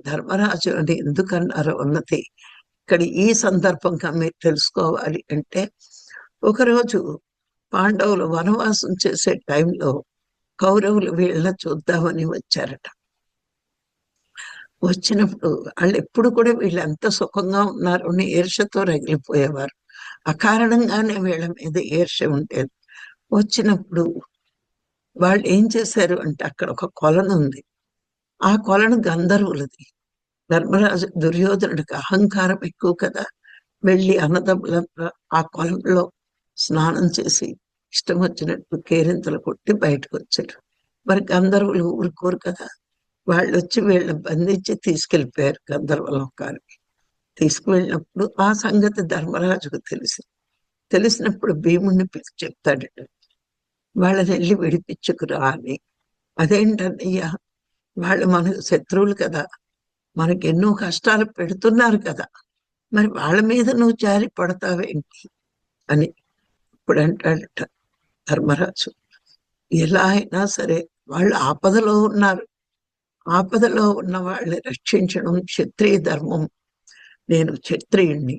ధర్మరాజు అని ఎందుకన్నారు అన్నది ఇక్కడ ఈ సందర్భంగా మీరు తెలుసుకోవాలి. అంటే ఒకరోజు పాండవులు వనవాసం చేసే టైంలో కౌరవులు వీళ్ళ చూద్దామని వచ్చారట. వచ్చినప్పుడు వాళ్ళు ఎప్పుడు కూడా వీళ్ళు ఎంత సుఖంగా ఉన్నారు అని ఈర్ష్యతో రగిలిపోయేవారు. అకారణంగానే వీళ్ళ మీద ఈర్ష్య ఉండేది. వచ్చినప్పుడు వాళ్ళు ఏం చేశారు అంటే అక్కడ ఒక కొలను ఉంది. ఆ కొలను గంధర్వులది. ధర్మరాజు దుర్యోధనుడికి అహంకారం ఎక్కువ కదా. వెళ్ళి అన్నదమ్ములంతా ఆ కొలంలో స్నానం చేసి ఇష్టం వచ్చినట్టు కేరింతలు కొట్టి బయటకు వచ్చారు. మరి గంధర్వులు ఊరుకోరు కదా. వాళ్ళు వచ్చి వీళ్ళని బంధించి తీసుకెళ్ళిపోయారు గంధర్వలోకానికి. తీసుకువెళ్ళినప్పుడు ఆ సంగతి ధర్మరాజుకు తెలిసినప్పుడు భీముడిని పిలిచి చెప్తాడట, వాళ్ళని వెళ్ళి విడిపించుకురా అని. అదేంటన్నయ్యా, వాళ్ళు మనకు శత్రువులు కదా, మనకి ఎన్నో కష్టాలు పెడుతున్నారు కదా, మరి వాళ్ళ మీద నువ్వు జారి పడతావేంటి అని. ఇప్పుడు అంటాడట ధర్మరాజు, ఎలా అయినా సరే వాళ్ళు ఆపదలో ఉన్నారు. ఆపదలో ఉన్న వాళ్ళని రక్షించడం క్షత్రియ ధర్మం. నేను క్షత్రియుణ్ణి.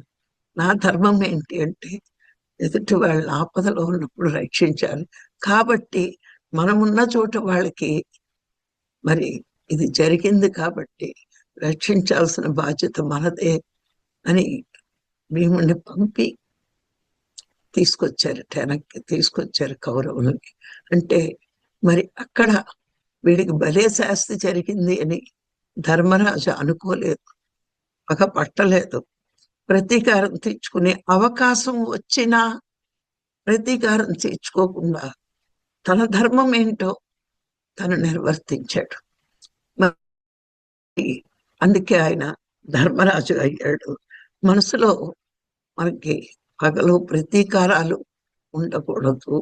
నా ధర్మం ఏంటి అంటే ఎదుటి వాళ్ళ ఆపదలో ఉన్నప్పుడు రక్షించాలి. కాబట్టి మనమున్న చోట వాళ్ళకి మరి ఇది జరిగింది కాబట్టి రక్షించాల్సిన బాధ్యత మనదే అని భీముడిని పంపి వెనక్కి తీసుకొచ్చారు కౌరవులకి. అంటే మరి అక్కడ వీడికి భలే శాస్తి జరిగింది అని ధర్మరాజు అనుకోలేదు, పగ పట్టలేదు. ప్రతీకారం తీర్చుకునే అవకాశం వచ్చినా ప్రతీకారం తీర్చుకోకుండా తన ధర్మం ఏంటో తను నిర్వర్తించాడు. అందుకే ఆయన ధర్మరాజు అయ్యాడు. మనసులో మనకి పగలు ప్రతీకారాలు ఉండకూడదు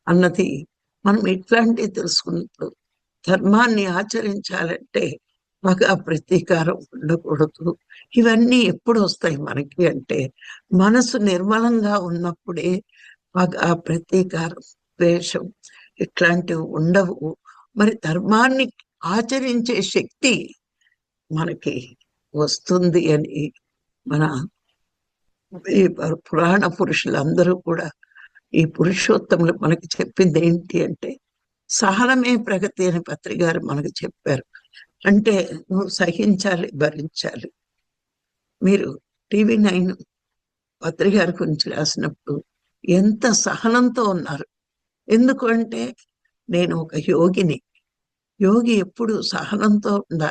అన్నది మనం ఇట్లాంటివి తెలుసుకున్నప్పుడు ధర్మాన్ని ఆచరించాలంటే పగ ప్రతీకారం ఉండకూడదు. ఇవన్నీ ఎప్పుడు వస్తాయి మనకి అంటే మనసు నిర్మలంగా ఉన్నప్పుడే పగ ప్రతీకారం ద్వేషం ఇట్లాంటివి ఉండవు. మరి ధర్మాన్ని ఆచరించే శక్తి మనకి వస్తుంది అని మన ఈ పురాణ పురుషులందరూ కూడా ఈ పురుషోత్తములు మనకి చెప్పింది ఏంటి అంటే సహనమే ప్రగతి అని పత్రిగారు మనకు చెప్పారు. అంటే నువ్వు సహించాలి, భరించాలి. మీరు TV9 పత్రిగారి గురించి రాసినప్పుడు ఎంత సహనంతో ఉన్నారు. ఎందుకంటే నేను ఒక యోగిని. యోగి ఎప్పుడు సహనంతో ఉండాలి.